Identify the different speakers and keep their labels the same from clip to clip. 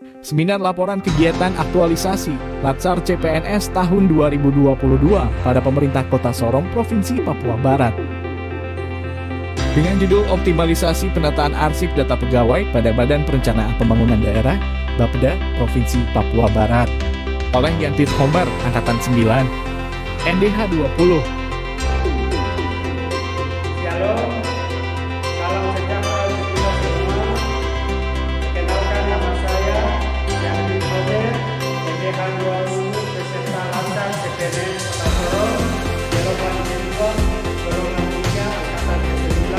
Speaker 1: Seminar Laporan Kegiatan Aktualisasi Latsar CPNS tahun 2022 pada Pemerintah Kota Sorong, Provinsi Papua Barat. Dengan judul Optimalisasi Penataan Arsip Data Pegawai pada Badan Perencanaan Pembangunan Daerah, Bapeda, Provinsi Papua Barat. Oleh Yantit Homer, Angkatan 9, NDH 20.
Speaker 2: Shalom, salam sejahtera untuk kita semua. Perkenalkan nama saya Yantit Homer, NDH 20, peserta Latsar CPNS Kota Sorong, Jawaban Jenderal, Golongan 3, Angkatan ke-9.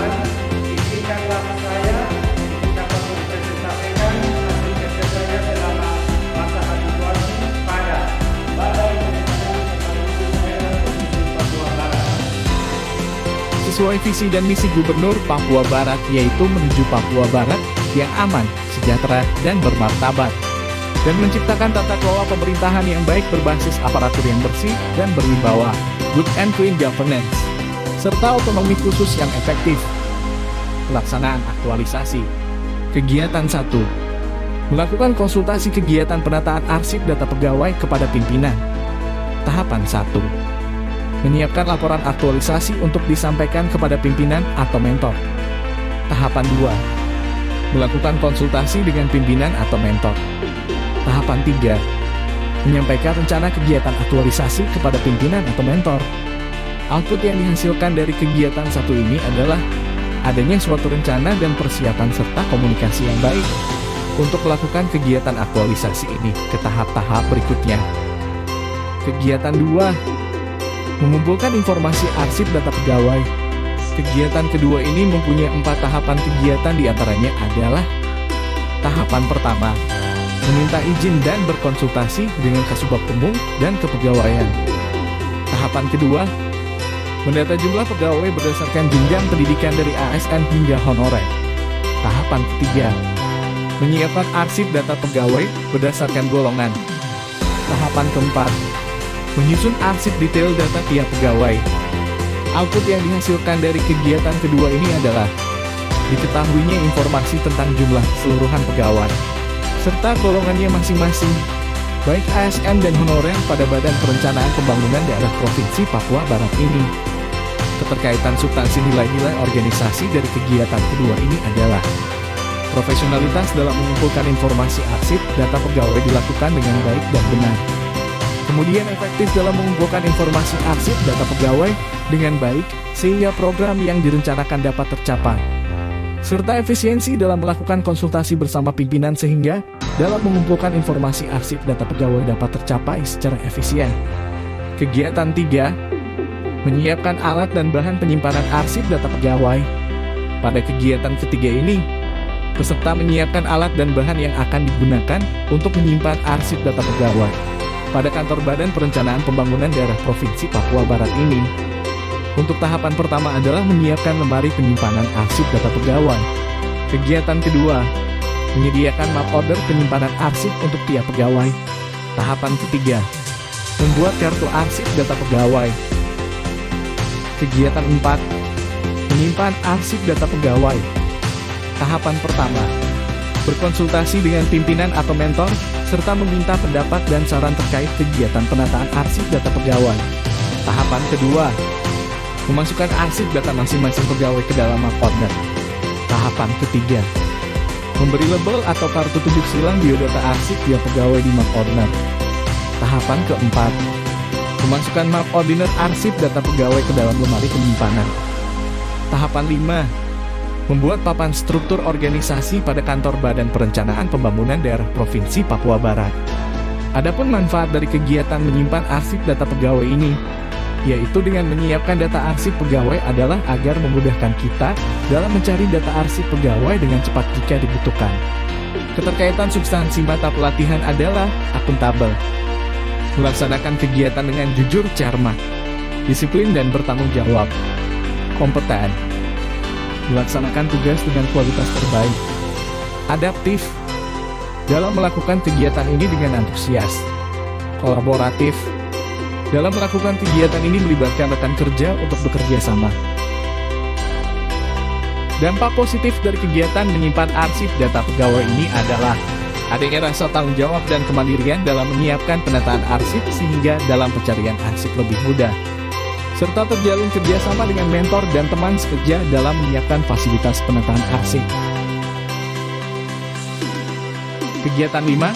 Speaker 2: Izinkanlah saya untuk dapat mempresentasikan hasil kerja saya selama masa habituasi pada Badan Perencanaan Pembangunan Daerah Provinsi Papua Barat.
Speaker 1: Sesuai visi dan misi Gubernur Papua Barat, yaitu menuju Papua Barat yang aman, sejahtera, dan bermartabat, dan menciptakan tata kelola pemerintahan yang baik berbasis aparatur yang bersih dan berwibawa, good and clean governance, serta otonomi khusus yang efektif. Pelaksanaan aktualisasi. Kegiatan 1. Melakukan konsultasi kegiatan penataan arsip data pegawai kepada pimpinan. Tahapan 1. Menyiapkan laporan aktualisasi untuk disampaikan kepada pimpinan atau mentor. Tahapan 2. Melakukan konsultasi dengan pimpinan atau mentor. Tahapan 3. Menyampaikan rencana kegiatan aktualisasi kepada pimpinan atau mentor. Output yang dihasilkan dari kegiatan 1 ini adalah adanya suatu rencana dan persiapan serta komunikasi yang baik untuk melakukan kegiatan aktualisasi ini ke tahap-tahap berikutnya. Kegiatan 2. Mengumpulkan informasi arsip data pegawai. Kegiatan kedua ini mempunyai 4 tahapan kegiatan, diantaranya adalah: tahapan pertama, meminta izin dan berkonsultasi dengan Kasubag Umum dan Kepegawaian. Tahapan kedua, mendata jumlah pegawai berdasarkan jenjang pendidikan dari ASN hingga honorer. Tahapan ketiga, menyiapkan arsip data pegawai berdasarkan golongan. Tahapan keempat, menyusun arsip detail data tiap pegawai. Output yang dihasilkan dari kegiatan kedua ini adalah diketahuinya informasi tentang jumlah keseluruhan pegawai serta golongannya masing-masing, baik ASN dan honorer pada Badan Perencanaan Pembangunan Daerah Provinsi Papua Barat ini. Keterkaitan substansi nilai-nilai organisasi dari kegiatan kedua ini adalah profesionalitas dalam mengumpulkan informasi arsip data pegawai dilakukan dengan baik dan benar. Kemudian efektif dalam mengumpulkan informasi arsip data pegawai dengan baik sehingga program yang direncanakan dapat tercapai. Serta efisiensi dalam melakukan konsultasi bersama pimpinan sehingga dalam mengumpulkan informasi arsip data pegawai dapat tercapai secara efisien. Kegiatan 3. Menyiapkan alat dan bahan penyimpanan arsip data pegawai. Pada kegiatan ketiga ini, peserta menyiapkan alat dan bahan yang akan digunakan untuk menyimpan arsip data pegawai pada kantor Badan Perencanaan Pembangunan Daerah Provinsi Papua Barat ini. Untuk tahapan pertama adalah menyiapkan lemari penyimpanan arsip data pegawai. Kegiatan kedua, menyediakan map order penyimpanan arsip untuk tiap pegawai. Tahapan ketiga, membuat kartu arsip data pegawai. Kegiatan 4, menyimpan arsip data pegawai. Tahapan pertama, berkonsultasi dengan pimpinan atau mentor, serta meminta pendapat dan saran terkait kegiatan penataan arsip data pegawai. Tahapan kedua, memasukkan arsip data masing-masing pegawai ke dalam map order. Tahapan ketiga, memberi label atau kartu tunjuk silang biodata arsip tiap pegawai di map order. Tahapan keempat, memasukkan map ordiner arsip data pegawai ke dalam lemari penyimpanan. Tahapan 5, membuat papan struktur organisasi pada kantor Badan Perencanaan Pembangunan Daerah Provinsi Papua Barat. Adapun manfaat dari kegiatan menyimpan arsip data pegawai ini, yaitu dengan menyiapkan data arsip pegawai adalah agar memudahkan kita dalam mencari data arsip pegawai dengan cepat jika dibutuhkan. Keterkaitan substansi mata pelatihan adalah akuntabel, melaksanakan kegiatan dengan jujur cermat, disiplin dan bertanggung jawab, kompeten, melaksanakan tugas dengan kualitas terbaik, adaptif, dalam melakukan kegiatan ini dengan antusias, kolaboratif, dalam melakukan kegiatan ini melibatkan rekan kerja untuk bekerja sama. Dampak positif dari kegiatan menyimpan arsip data pegawai ini adalah Adanya rasa tanggung jawab dan kemandirian dalam menyiapkan penataan arsip sehingga dalam pencarian arsip lebih mudah. Serta terjalin kerjasama dengan mentor dan teman sekerja dalam menyiapkan fasilitas penataan arsip. Kegiatan 5,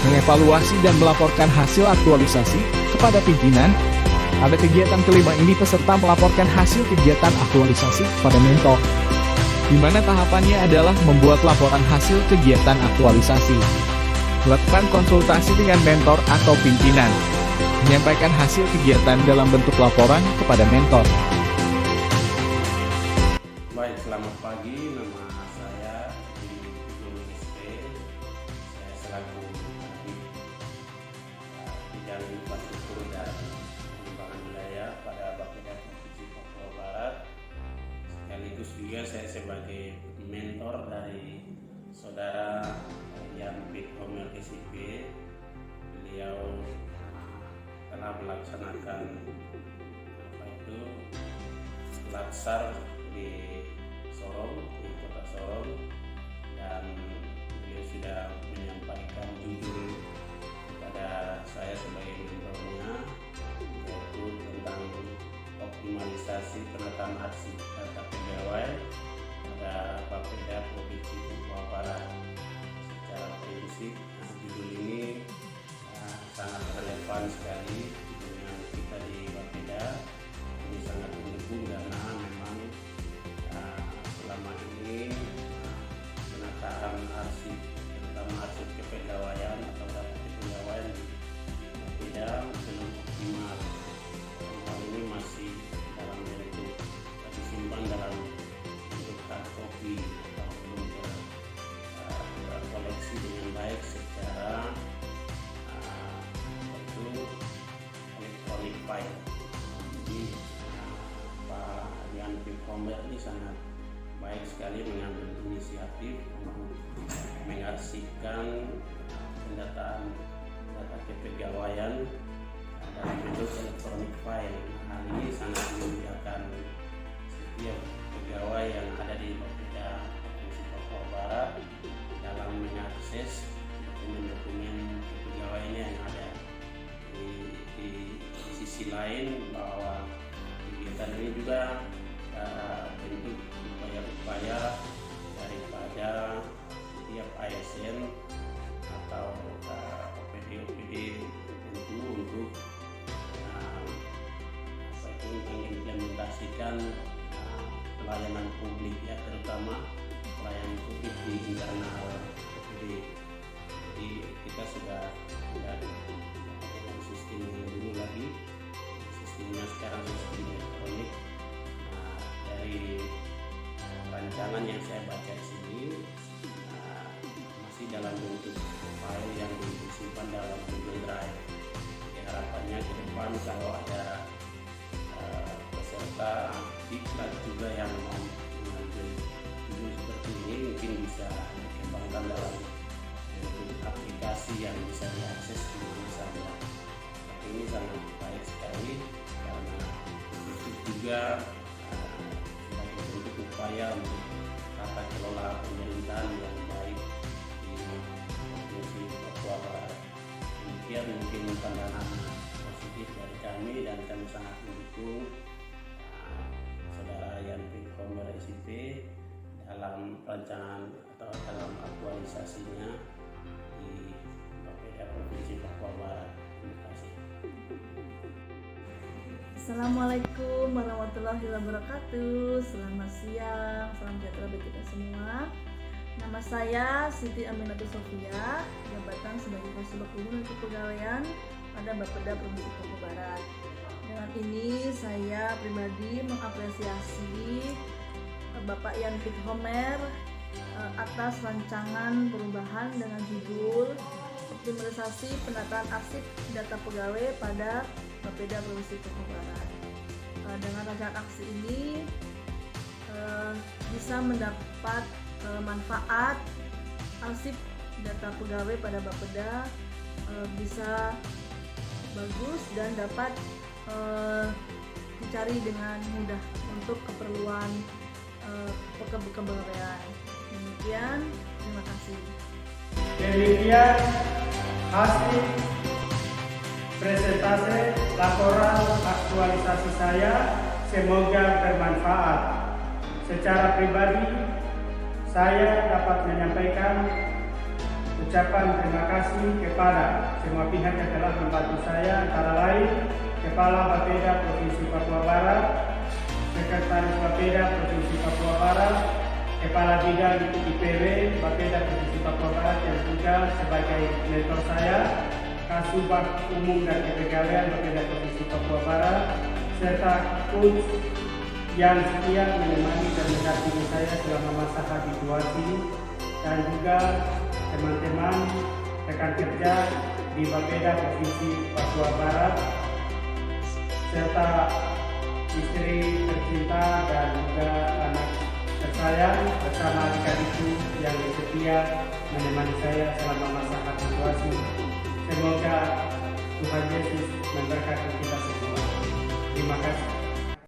Speaker 1: mengevaluasi dan melaporkan hasil aktualisasi kepada pimpinan. Pada kegiatan kelima ini peserta melaporkan hasil kegiatan aktualisasi kepada mentor, di mana tahapannya adalah membuat laporan hasil kegiatan aktualisasi, melakukan konsultasi dengan mentor atau pimpinan, menyampaikan hasil kegiatan dalam bentuk laporan kepada mentor.
Speaker 2: Baik, selamat pagi. Nama saya di Gunung SP. Saya selaku Kadif Bidang Infrastruktur dan Pengembangan Wilayah pada Bapeda Provinsi Papua Barat. Sekaligus juga saya sebagai mentor dari saudara Yan Pit Homer SIP. Beliau telah melaksanakan latsar di Sorong, di kota Sorong, dan beliau sudah menyampaikan judul kepada saya sebagai mentornya, yaitu tentang optimalisasi penataan arsip data pegawai pada Bapeda Provinsi Papua Barat. Secara prinsip, judul ini sangat relevan sekali dengan kita di Bapeda. Ini sangat mendukung karena memang selama ini penataan arsip, terutama arsip kepegawaian atau data kepegawaian di Bapeda belum optimal. Hal ini masih dalam bentuk disimpan dalam bentuk hard copy atau belum terkoleksi dengan baik secara electronic file. Jadi Pak Yan Pit Homer ini sangat baik sekali mengambil inisiatif untuk mengarsipkan pendataan data kepegawaian dalam bentuk electronic file. Hal ini sangat memudahkan setiap pegawai yang ada di Bapeda Provinsi Papua Barat dalam mengakses dokumen-dokumen kepegawaiannya yang ada. Di sisi lain, bahwa kegiatan ini juga bentuk upaya-upaya daripada setiap ASN atau OPD-OPD tentu untuk mengimplementasikan pelayanan publik, ya, terutama pelayanan publik di internal OPD. Jadi kita sudah sistem yang dulu lagi, sistemnya sekarang sistem elektronik. Dari rancangan yang saya baca di sini masih dalam bentuk file yang disimpan dalam Google Drive. Harapannya ke depan kalau ada peserta diklat juga yang mau mengambil judul seperti ini, mungkin bisa dikembangkan dalam bentuk aplikasi yang bisa diakses di mana saja. Ini sangat baik sekali karena itu juga sebagai bentuk upaya untuk tata kelola pemerintahan yang baik di Provinsi Papua Barat. Demikian mungkin pandangan positif dari kami, dan kami sangat mendukung saudara Yan Pit Homer SIP dalam rancangan atau dalam aktualisasinya di Bapeda Provinsi Papua Barat. Terima kasih.
Speaker 3: Assalamualaikum warahmatullahi wabarakatuh. Selamat siang, salam sejahtera bagi kita semua. Nama saya Siti Aminatul Sofia, jabatan sebagai Konselor Umum Kepegawaian pada Bapeda Provinsi Papua Barat. Dengan ini saya pribadi mengapresiasi Bapak Yan Pit Homer atas rancangan perubahan dengan judul optimalisasi penataan arsip data pegawai pada Bapeda Provinsi Papua Barat. Dengan rancangan aksi ini bisa mendapat manfaat arsip data pegawai pada Bapeda bisa bagus dan dapat dicari dengan mudah untuk keperluan kepegawaian. Demikian, terima kasih.
Speaker 2: Demikian hasil presentasi laporan aktualisasi saya, semoga bermanfaat. Secara pribadi, saya dapat menyampaikan ucapan terima kasih kepada semua pihak yang telah membantu saya, antara lain Kepala Bapeda Provinsi Papua Barat, Sekretaris Bapeda Provinsi Papua Barat, Kepala Bidang IPW Bapeda Provinsi Papua Barat yang juga sebagai mentor saya, Kasubag Umum dan Kepegawaian Bapeda Provinsi Papua Barat, serta coach yang setia menemani dan mendampingi saya selama masa habituasi, dan juga teman-teman rekan kerja di Bapeda Provinsi Papua Barat, serta istri tercinta dan juga anak tersayang bersama adik-adikku yang setia menemani saya selama masa habituasi. Semoga Tuhan Yesus memberkati kita semua. Terima kasih.